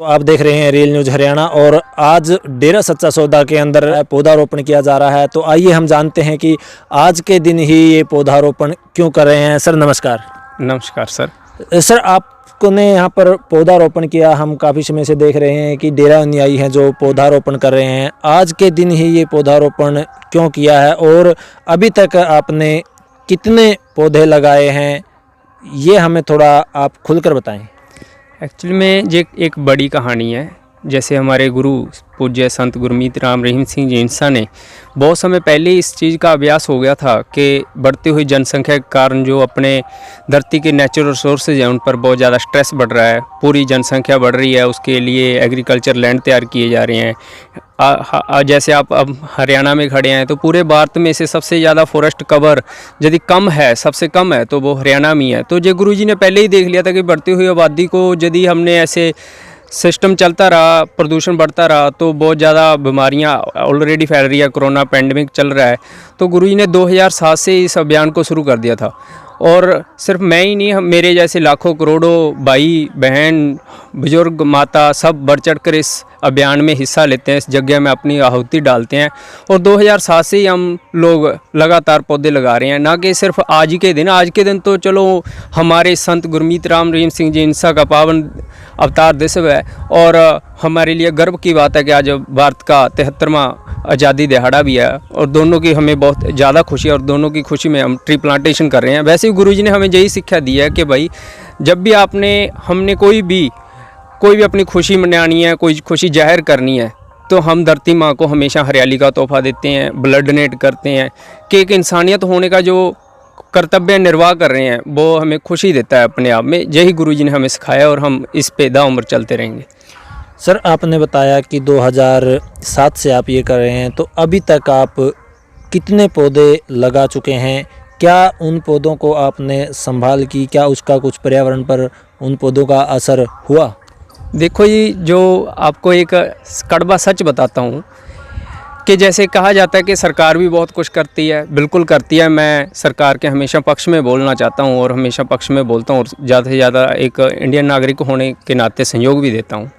आप देख रहे हैं रियल न्यूज़ हरियाणा और आज डेरा सच्चा सौदा के अंदर पौधारोपण किया जा रहा है। तो आइए हम जानते हैं कि आज के दिन ही ये पौधारोपण क्यों कर रहे हैं। सर नमस्कार। नमस्कार सर। सर आपने यहाँ पर पौधारोपण किया, हम काफ़ी समय से देख रहे हैं कि डेरा अनुयायी हैं जो पौधारोपण कर रहे हैं। आज के दिन ही ये पौधारोपण क्यों किया है और अभी तक आपने कितने पौधे लगाए हैं, ये हमें थोड़ा आप खुलकर बताएं। एक्चुअली में ये एक बड़ी कहानी है। जैसे हमारे गुरु पूज्य संत गुरमीत राम रहीम सिंह जी इंसा ने बहुत समय पहले इस चीज़ का अभ्यास हो गया था कि बढ़ती हुई जनसंख्या के कारण जो अपने धरती के नेचुरल रिसोर्सेज हैं उन पर बहुत ज़्यादा स्ट्रेस बढ़ रहा है। पूरी जनसंख्या बढ़ रही है, उसके लिए एग्रीकल्चर लैंड तैयार किए जा रहे हैं। जैसे आप अब हरियाणा में खड़े हैं तो पूरे भारत में से सबसे ज़्यादा फॉरेस्ट कवर यदि कम है, सबसे कम है तो वो हरियाणा में है। तो ये गुरुजी ने पहले ही देख लिया था कि बढ़ती हुई आबादी को यदि हमने ऐसे सिस्टम चलता रहा, प्रदूषण बढ़ता रहा तो बहुत ज़्यादा बीमारियां ऑलरेडी फैल रही है, कोरोना पैंडमिक चल रहा है। तो गुरुजी ने 2007 से इस अभियान को शुरू कर दिया था और सिर्फ मैं ही नहीं, मेरे जैसे लाखों करोड़ों भाई बहन बुजुर्ग माता सब बढ़ चढ़ कर इस अभियान में हिस्सा लेते हैं, इस यज्ञ में अपनी आहुति डालते हैं। और 2007 से ही हम लोग लगातार पौधे लगा रहे हैं, ना कि सिर्फ आज के दिन। आज के दिन तो चलो हमारे संत गुरमीत राम रहीम सिंह जी इंसा का पावन अवतार दिवस है और हमारे लिए गर्व की बात है कि आज भारत का 73वां आज़ादी दिहाड़ा भी है और दोनों की हमें बहुत ज़्यादा खुशी है और दोनों की खुशी में हम ट्री प्लांटेशन कर रहे हैं। वैसे ही गुरुजी ने हमें यही शिक्षा दी है कि भाई जब भी हमने कोई भी अपनी खुशी मनानी है, कोई खुशी जाहिर करनी है तो हम धरती माँ को हमेशा हरियाली का तोहफा देते हैं, ब्लड डोनेट करते हैं कि एक इंसानियत होने का जो कर्तव्य निर्वाह कर रहे हैं वो हमें खुशी देता है अपने आप में। यही गुरुजी ने हमें सिखाया और हम इस पे दाउम्र चलते रहेंगे। सर आपने बताया कि 2007 से आप ये कर रहे हैं, तो अभी तक आप कितने पौधे लगा चुके हैं? क्या उन पौधों को आपने संभाल की, क्या उसका कुछ पर्यावरण पर उन पौधों का असर हुआ? देखो जी, जो आपको एक कड़वा सच बताता हूँ कि जैसे कहा जाता है कि सरकार भी बहुत कुछ करती है, बिल्कुल करती है। मैं सरकार के हमेशा पक्ष में बोलना चाहता हूँ और हमेशा पक्ष में बोलता हूँ और ज़्यादा से ज़्यादा एक इंडियन नागरिक होने के नाते सहयोग भी देता हूँ।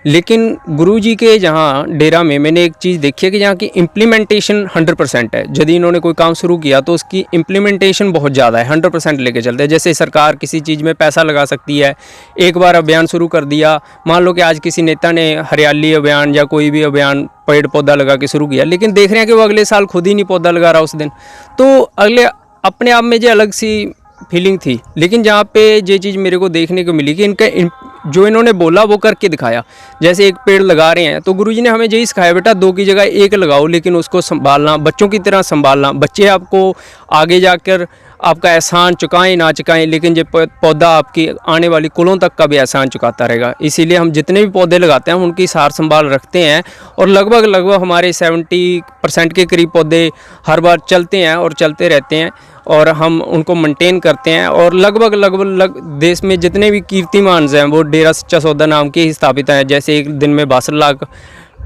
लेकिन गुरुजी के जहाँ डेरा में मैंने एक चीज़ देखी है कि जहाँ की इम्प्लीमेंटेशन 100% है। यदि इन्होंने कोई काम शुरू किया तो उसकी इम्प्लीमेंटेशन बहुत ज़्यादा है, 100% लेके चलते हैं। जैसे सरकार किसी चीज़ में पैसा लगा सकती है, एक बार अभियान शुरू कर दिया, मान लो कि आज किसी नेता ने हरियाली अभियान या कोई भी अभियान पेड़ पौधा लगा के शुरू किया, लेकिन देख रहे हैं कि वो अगले साल खुद ही नहीं पौधा लगा रहा उस दिन, तो अगले अपने आप में जो अलग सी फीलिंग थी। लेकिन जहाँ पे ये चीज़ मेरे को देखने को मिली कि जो इन्होंने बोला वो करके दिखाया। जैसे एक पेड़ लगा रहे हैं तो गुरुजी ने हमें यही सिखाया, बेटा 2 की जगह 1 लगाओ, लेकिन उसको संभालना, बच्चों की तरह संभालना। बच्चे आपको आगे जाकर आपका एहसान चुकाएं ना चुकाएं, लेकिन ये पौधा आपकी आने वाली कुलों तक का भी एहसान चुकाता रहेगा। इसीलिए हम जितने भी पौधे लगाते हैं हम उनकी सार संभाल रखते हैं और लगभग हमारे 70% के करीब पौधे हर बार चलते हैं और चलते रहते हैं और हम उनको मेंटेन करते हैं। और लगभग देश में जितने भी कीर्तिमान हैं वो डेरा सच्चा सौदा नाम के ही स्थापित हैं। जैसे एक दिन में 62 लाख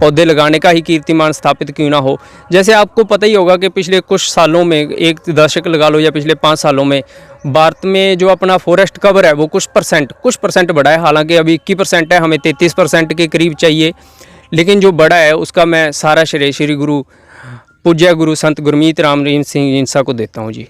पौधे लगाने का ही कीर्तिमान स्थापित क्यों ना हो। जैसे आपको पता ही होगा कि पिछले कुछ सालों में, एक दशक लगा लो या पिछले 5 सालों में, भारत में जो अपना फॉरेस्ट कवर है वो कुछ परसेंट बढ़ा है। हालांकि अभी 21% है, हमें 33% के करीब चाहिए, लेकिन जो बड़ा है उसका मैं सारा श्रेय श्री गुरु पूज्य गुरु संत गुरमीत राम रहीम सिंह इंसा को देता हूँ जी।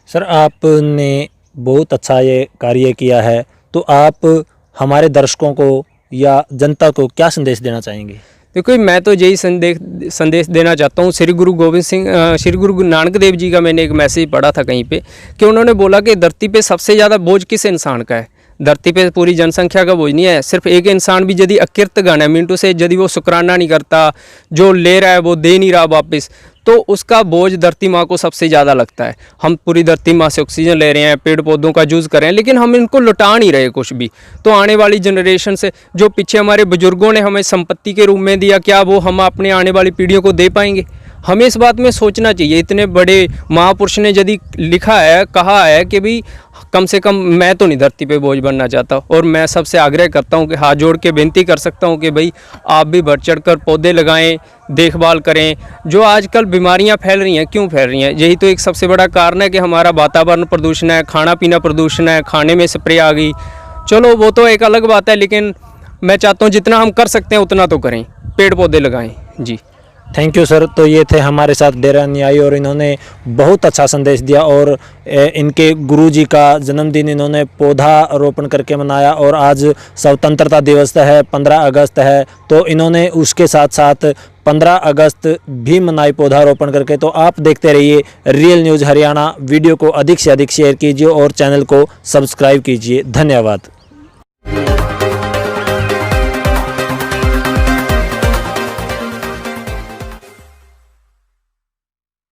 सर आपने बहुत अच्छा ये कार्य किया है, तो आप हमारे दर्शकों को या जनता को क्या संदेश देना चाहेंगे? देखो मैं तो यही संदेश देना चाहता हूँ। श्री गुरु नानक देव जी का मैंने एक मैसेज पढ़ा था कहीं पे कि उन्होंने बोला कि धरती पे सबसे ज़्यादा बोझ किस इंसान का है। धरती पे पूरी जनसंख्या का बोझ नहीं है, सिर्फ एक इंसान भी यदि अकृतज्ञ है, मिनटों से यदि वो शुक्राना नहीं करता, जो ले रहा है वो दे नहीं रहा वापस, तो उसका बोझ धरती माँ को सबसे ज़्यादा लगता है। हम पूरी धरती माँ से ऑक्सीजन ले रहे हैं, पेड़ पौधों का यूज़ कर रहे हैं, लेकिन हम इनको लुटा नहीं रहे कुछ भी। तो आने वाली जनरेशन से जो पीछे हमारे बुजुर्गों ने हमें संपत्ति के रूप में दिया, क्या वो हम अपने आने वाली पीढ़ियों को दे पाएंगे? हमें इस बात में सोचना चाहिए। इतने बड़े महापुरुष ने यदि लिखा है, कहा है कि भाई कम से कम मैं तो नहीं धरती पे बोझ बनना चाहता। और मैं सबसे आग्रह करता हूं कि हाथ जोड़ के बेनती कर सकता हूं कि भाई आप भी बढ़ चढ़ कर पौधे लगाएं, देखभाल करें। जो आजकल बीमारियां फैल रही हैं, क्यों फैल रही हैं? यही तो एक सबसे बड़ा कारण है कि हमारा वातावरण प्रदूषण है, खाना पीना प्रदूषण है, खाने में स्प्रे आ गई। चलो वो तो एक अलग बात है, लेकिन मैं चाहता हूँ जितना हम कर सकते हैं उतना तो करें, पेड़ पौधे लगाएं जी। Thank you sir. तो ये थे हमारे साथ डेरा अनुयायी और इन्होंने बहुत अच्छा संदेश दिया और इनके गुरुजी का जन्मदिन इन्होंने पौधा रोपण करके मनाया और आज स्वतंत्रता दिवस है, 15 अगस्त है, तो इन्होंने उसके साथ साथ 15 अगस्त भी मनाई पौधारोपण करके। तो आप देखते रहिए रियल न्यूज़ हरियाणा, वीडियो को अधिक से अधिक शेयर कीजिए और चैनल को सब्सक्राइब कीजिए। धन्यवाद।